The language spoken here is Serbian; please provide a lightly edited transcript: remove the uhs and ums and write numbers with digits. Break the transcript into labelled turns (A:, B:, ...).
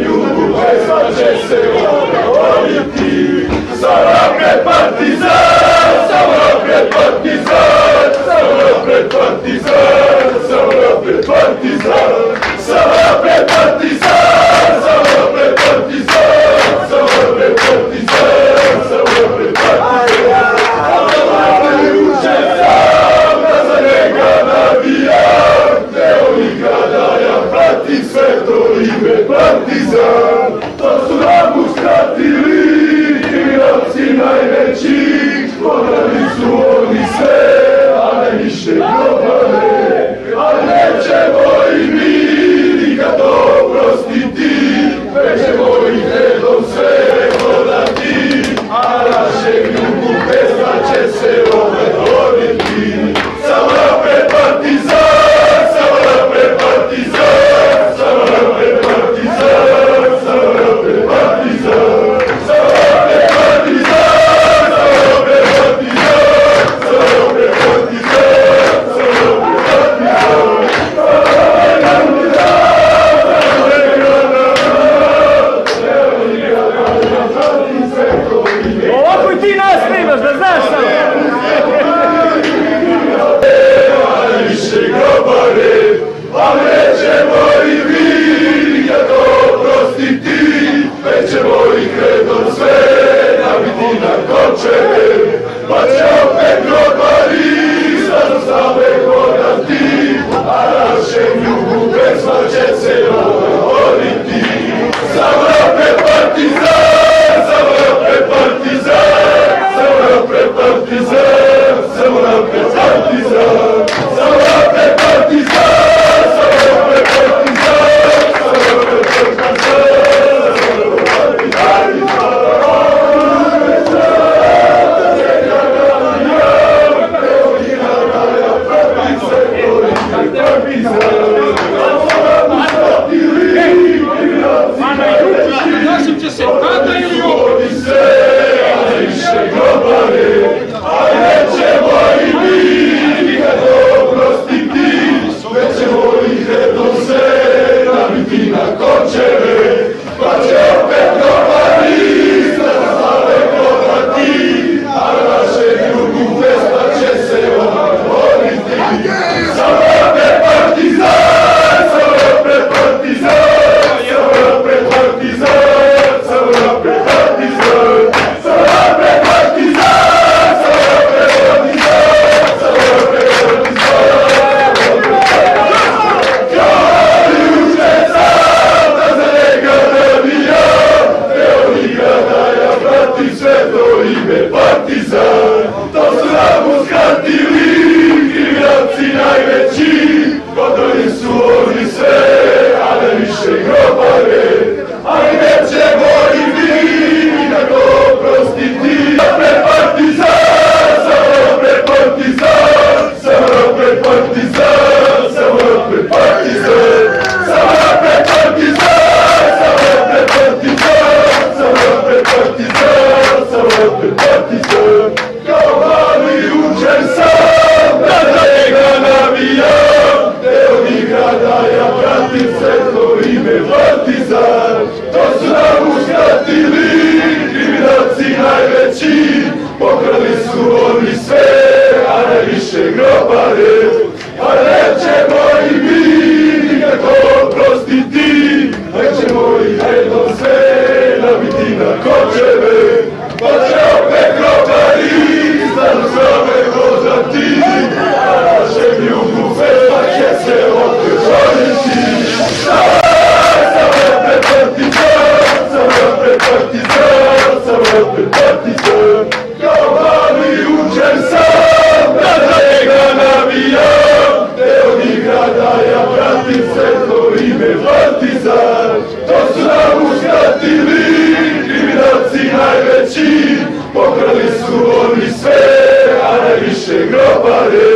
A: ljubu pesma će se odgovoriti. Samo napred partizan, samo napred partizan, samo napred partizan, samo napred partizan, samo napred partizan, samo napred partizan, samo napred partizan, samo napred partizan. Juče sam da za njega navijam, gdje on igra da ja pratim sve to ime partizan. To su nam uskratili kriminalci najveći, podrali su oni sve, a ne više globale. Ali nećemo i mi nikad oprostiti, već ćemo ih redom sve hodati, a našeg ljubu pesma će se opet roditi. Samo napred partizan, samo napred partizan, samo napred partizan, samo napred partizan, samo napred partizan, samo napred partizan, samo napred partizan, samo napred partizan.
B: Ovako i ti nas snimaš, da znaš samo.
A: Više grobare, a nećemo i mi nikad oprostiti, već ćemo ih redom sve nabiti na končeve, pa će opet grobari sada same hodati, a našem ljubu pesma će se odgovoriti. Samo napred partizan, samo napred partizan, samo napred partizan, samo napred partizan, samo napred partizan, samo napred partizan, samo napred
B: Našim će se tada ili ovo?
A: više globare, ali nećemo i mi nikad oprostiti, već ćemo ih redom sve nabiti na končeve, pa će opet globari sada slave hodati, a naše ljubu pesma će se odgovoriti. Samo napred partizan, samo napred partizan, samo napred partizan, samo napred partizan, samo napred partizan, samo napred partizan, samo napred partizan. Kao juče sam da za njega navijam, gdje on igra da ja pratim sve to ime partizan. To su nam uskratili kriminalci najveći, podrali su oni sve, a ne više grobare. Ali nećemo i mi nikad oprostiti. Napred partizan, samo napred partizan, samo napred partizan, samo napred partizan, samo napred partizan, samo napred partizan, samo napred partizan, samo napred partizan. Kao mali učen sam da za njega navijam, gdje on igra da ja pratim sve to ime partizan. To su nam uskratili kriminalci najveći, pokrali su oni sve, a ne više grobare. A nećemo i mi nikad oprostiti, već ćemo ih redom sve nabiti na končeve, pa će opet grobari znadu slave hodati, a našem ljubu pesma će se opet roditi. Samo napred partizan, samo napred partizan, samo napred partizan. Kao mali učen sam da za njega navijam, gdje on igra da ja pratim sve to ime partizan. To su nam uskratili kriminalci najveći, pokrali su oni sve, a ne više grobare.